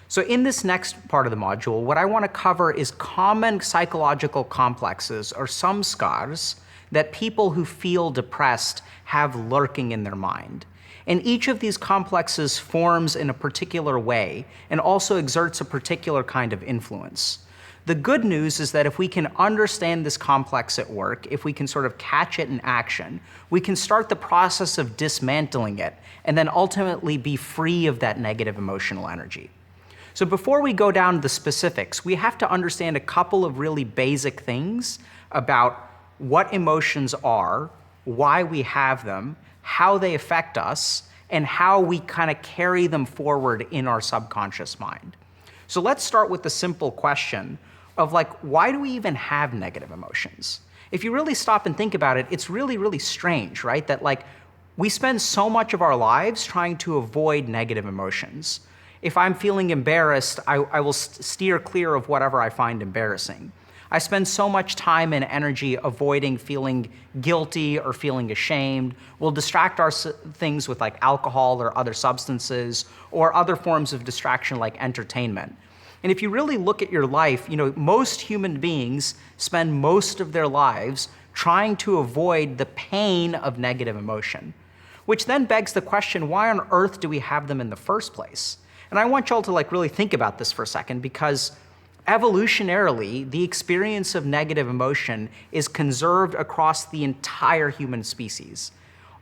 So in this next part of the module, what I want to cover is common psychological complexes or samskars that people who feel depressed have lurking in their mind. And each of these complexes forms in a particular way and also exerts a particular kind of influence. The good news is that if we can understand this complex at work, if we can sort of catch it in action, we can start the process of dismantling it and then ultimately be free of that negative emotional energy. So before we go down to the specifics, we have to understand a couple of really basic things about what emotions are, why we have them, how they affect us, and how we kind of carry them forward in our subconscious mind. So let's start with the simple question of like, why do we even have negative emotions? If you really stop and think about it, it's really, really strange, right? That like, we spend so much of our lives trying to avoid negative emotions. If I'm feeling embarrassed, I will steer clear of whatever I find embarrassing. I spend so much time and energy avoiding feeling guilty or feeling ashamed. We'll distract our things with like alcohol or other substances or other forms of distraction like entertainment. And if you really look at your life, most human beings spend most of their lives trying to avoid the pain of negative emotion, which then begs the question, why on earth do we have them in the first place? And I want y'all to like really think about this for a second, because evolutionarily, the experience of negative emotion is conserved across the entire human species.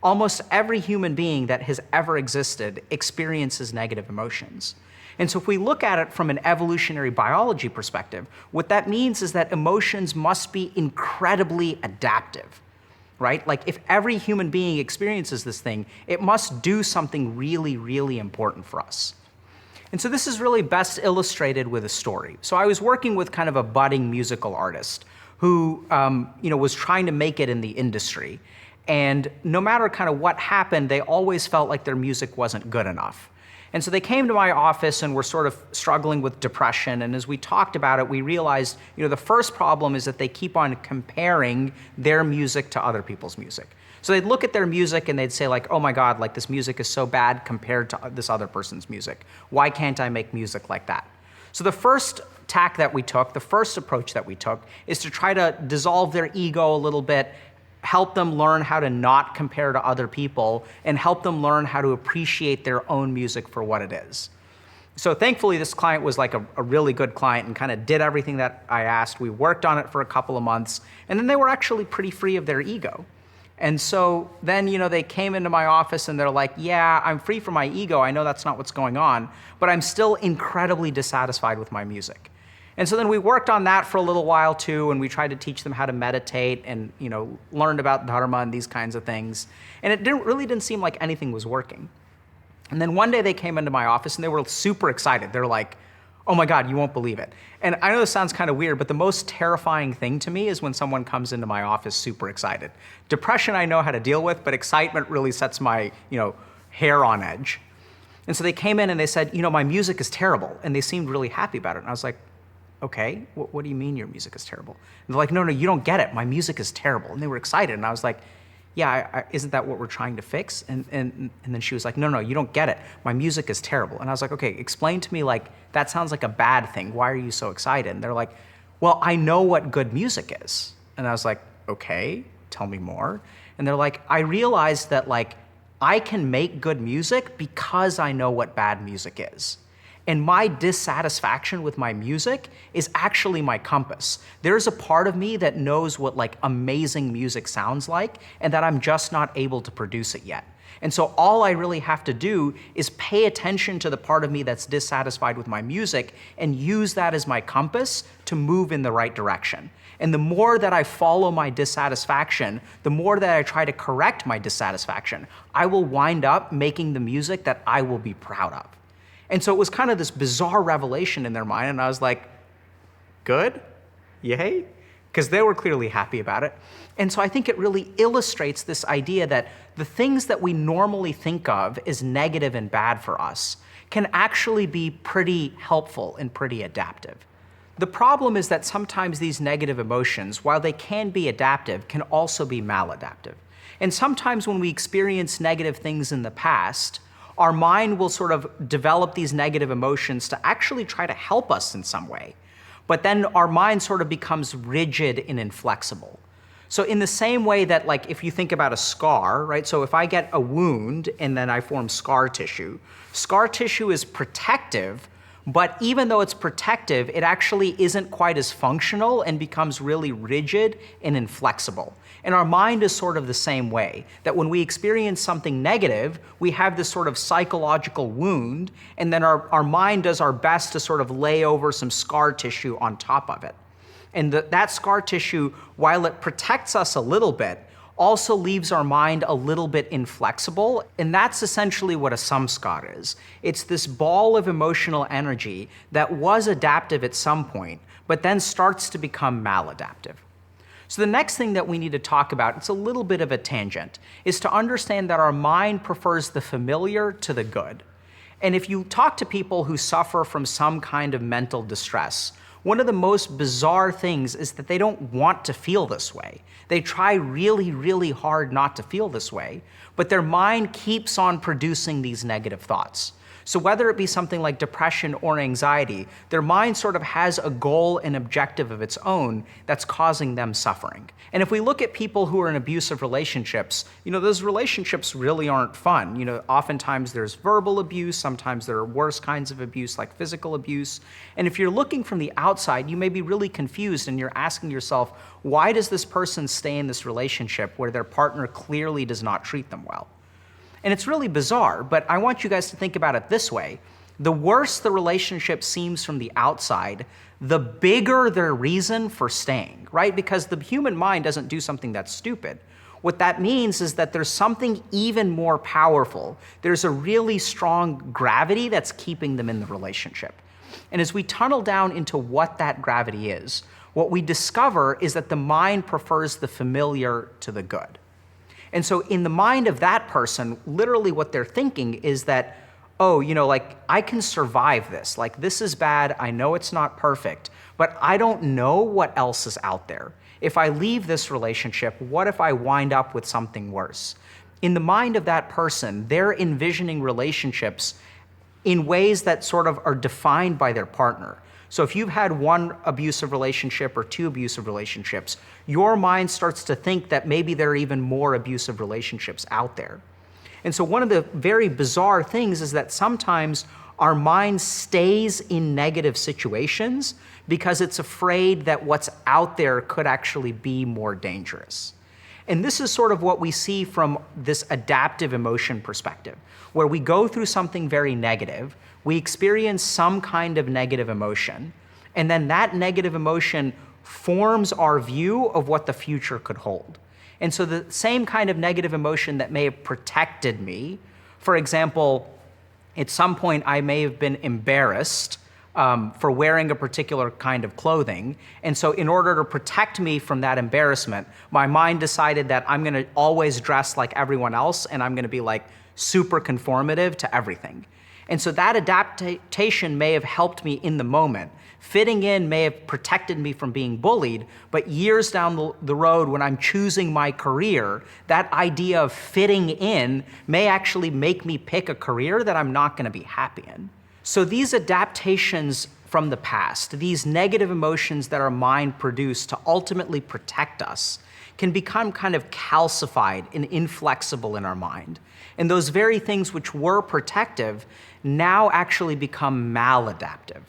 Almost every human being that has ever existed experiences negative emotions. And so if we look at it from an evolutionary biology perspective, what that means is that emotions must be incredibly adaptive, right? Like if every human being experiences this thing, it must do something really, really important for us. And so this is really best illustrated with a story. So I was working with kind of a budding musical artist who was trying to make it in the industry. And no matter kind of what happened, they always felt like their music wasn't good enough. And so they came to my office and were sort of struggling with depression. And as we talked about it, we realized, the first problem is that they keep on comparing their music to other people's music. So they'd look at their music and they'd say like, oh my God, like this music is so bad compared to this other person's music. Why can't I make music like that? So the first tack that we took, the first approach that we took, is to try to dissolve their ego a little bit, help them learn how to not compare to other people, and help them learn how to appreciate their own music for what it is. So thankfully, this client was like a really good client and kind of did everything that I asked. We worked on it for a couple of months, and then they were actually pretty free of their ego. And so then, they came into my office and they're like, yeah, I'm free from my ego. I know that's not what's going on, but I'm still incredibly dissatisfied with my music. And so then we worked on that for a little while too, and we tried to teach them how to meditate and, learned about dharma and these kinds of things. And it really didn't seem like anything was working. And then one day they came into my office and they were super excited. They're like, oh my God, you won't believe it. And I know this sounds kind of weird, but the most terrifying thing to me is when someone comes into my office super excited. Depression I know how to deal with, but excitement really sets my, hair on edge. And so they came in and they said, my music is terrible. And they seemed really happy about it. And I was like, okay, what do you mean your music is terrible? And they're like, no, you don't get it. My music is terrible. And they were excited. And I was like, yeah, isn't that what we're trying to fix? And then she was like, no, you don't get it. My music is terrible. And I was like, okay, explain to me, like, that sounds like a bad thing. Why are you so excited? And they're like, well, I know what good music is. And I was like, okay, tell me more. And they're like, I realized that, like, I can make good music because I know what bad music is. And my dissatisfaction with my music is actually my compass. There's a part of me that knows what like amazing music sounds like, and that I'm just not able to produce it yet. And so all I really have to do is pay attention to the part of me that's dissatisfied with my music and use that as my compass to move in the right direction. And the more that I follow my dissatisfaction, the more that I try to correct my dissatisfaction, I will wind up making the music that I will be proud of. And so it was kind of this bizarre revelation in their mind, and I was like, good? Yay? Because they were clearly happy about it. And so I think it really illustrates this idea that the things that we normally think of as negative and bad for us can actually be pretty helpful and pretty adaptive. The problem is that sometimes these negative emotions, while they can be adaptive, can also be maladaptive. And sometimes when we experience negative things in the past, our mind will sort of develop these negative emotions to actually try to help us in some way. But then our mind sort of becomes rigid and inflexible. So in the same way that, like, if you think about a scar, right? So if I get a wound and then I form scar tissue is protective, but even though it's protective, it actually isn't quite as functional and becomes really rigid and inflexible. And our mind is sort of the same way, that when we experience something negative, we have this sort of psychological wound, and then our mind does our best to sort of lay over some scar tissue on top of it. And that scar tissue, while it protects us a little bit, also leaves our mind a little bit inflexible, and that's essentially what a samskar is. It's this ball of emotional energy that was adaptive at some point, but then starts to become maladaptive. So the next thing that we need to talk about, it's a little bit of a tangent, is to understand that our mind prefers the familiar to the good. And if you talk to people who suffer from some kind of mental distress, one of the most bizarre things is that they don't want to feel this way. They try really, really hard not to feel this way, but their mind keeps on producing these negative thoughts. So whether it be something like depression or anxiety, their mind sort of has a goal and objective of its own that's causing them suffering. And if we look at people who are in abusive relationships, those relationships really aren't fun. Oftentimes there's verbal abuse, sometimes there are worse kinds of abuse like physical abuse. And if you're looking from the outside, you may be really confused and you're asking yourself, why does this person stay in this relationship where their partner clearly does not treat them well? And it's really bizarre, but I want you guys to think about it this way. The worse the relationship seems from the outside, the bigger their reason for staying, right? Because the human mind doesn't do something that's stupid. What that means is that there's something even more powerful. There's a really strong gravity that's keeping them in the relationship. And as we tunnel down into what that gravity is, what we discover is that the mind prefers the familiar to the good. And so in the mind of that person, literally what they're thinking is that, I can survive this. Like, this is bad. I know it's not perfect, but I don't know what else is out there. If I leave this relationship, what if I wind up with something worse? In the mind of that person, they're envisioning relationships in ways that sort of are defined by their partner. So if you've had one abusive relationship or two abusive relationships, your mind starts to think that maybe there are even more abusive relationships out there. And so one of the very bizarre things is that sometimes our mind stays in negative situations because it's afraid that what's out there could actually be more dangerous. And this is sort of what we see from this adaptive emotion perspective, where we go through something very negative, we experience some kind of negative emotion, and then that negative emotion forms our view of what the future could hold. And so the same kind of negative emotion that may have protected me, for example, at some point I may have been embarrassed for wearing a particular kind of clothing. And so in order to protect me from that embarrassment, my mind decided that I'm gonna always dress like everyone else and I'm gonna be like super conformative to everything. And so that adaptation may have helped me in the moment. Fitting in may have protected me from being bullied, but years down the road when I'm choosing my career, that idea of fitting in may actually make me pick a career that I'm not gonna be happy in. So these adaptations from the past, these negative emotions that our mind produced to ultimately protect us, can become kind of calcified and inflexible in our mind. And those very things which were protective now actually become maladaptive.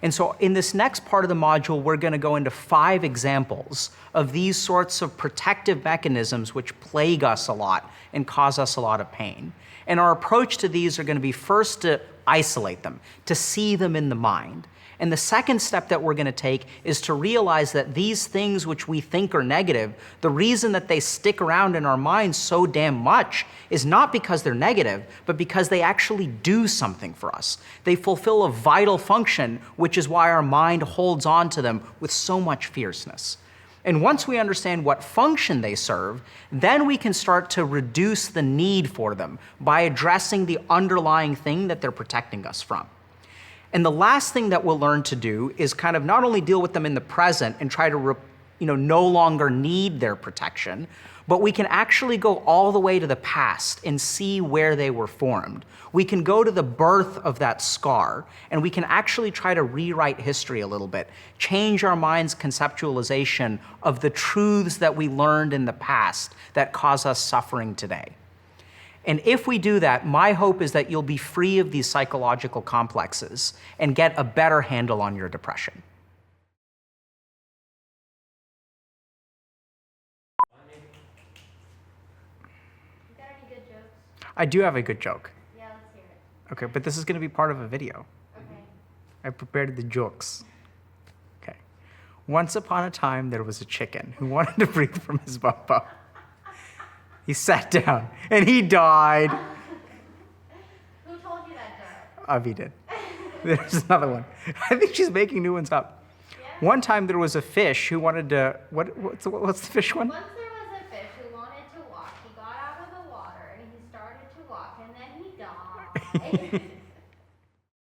And so in this next part of the module, we're going to go into 5 examples of these sorts of protective mechanisms which plague us a lot and cause us a lot of pain. And our approach to these are going to be first to isolate them, to see them in the mind. And the second step that we're going to take is to realize that these things which we think are negative, the reason that they stick around in our minds so damn much is not because they're negative, but because they actually do something for us. They fulfill a vital function, which is why our mind holds on to them with so much fierceness. And once we understand what function they serve, then we can start to reduce the need for them by addressing the underlying thing that they're protecting us from. And the last thing that we'll learn to do is kind of not only deal with them in the present and try to no longer need their protection, but we can actually go all the way to the past and see where they were formed. We can go to the birth of that scar, and we can actually try to rewrite history a little bit, change our mind's conceptualization of the truths that we learned in the past that cause us suffering today. And if we do that, my hope is that you'll be free of these psychological complexes and get a better handle on your depression. You got any good jokes? I do have a good joke. Yeah, let's hear it. Okay, but this is going to be part of a video. Okay. I prepared the jokes. Okay. Once upon a time, there was a chicken who wanted to breathe from his bum. He sat down and he died. Who told you that joke? Avi did. There's another one. I think she's making new ones up. Yeah? One time there was a fish who wanted to, what's the fish one? Once there was a fish who wanted to walk. He got out of the water and he started to walk and then he died.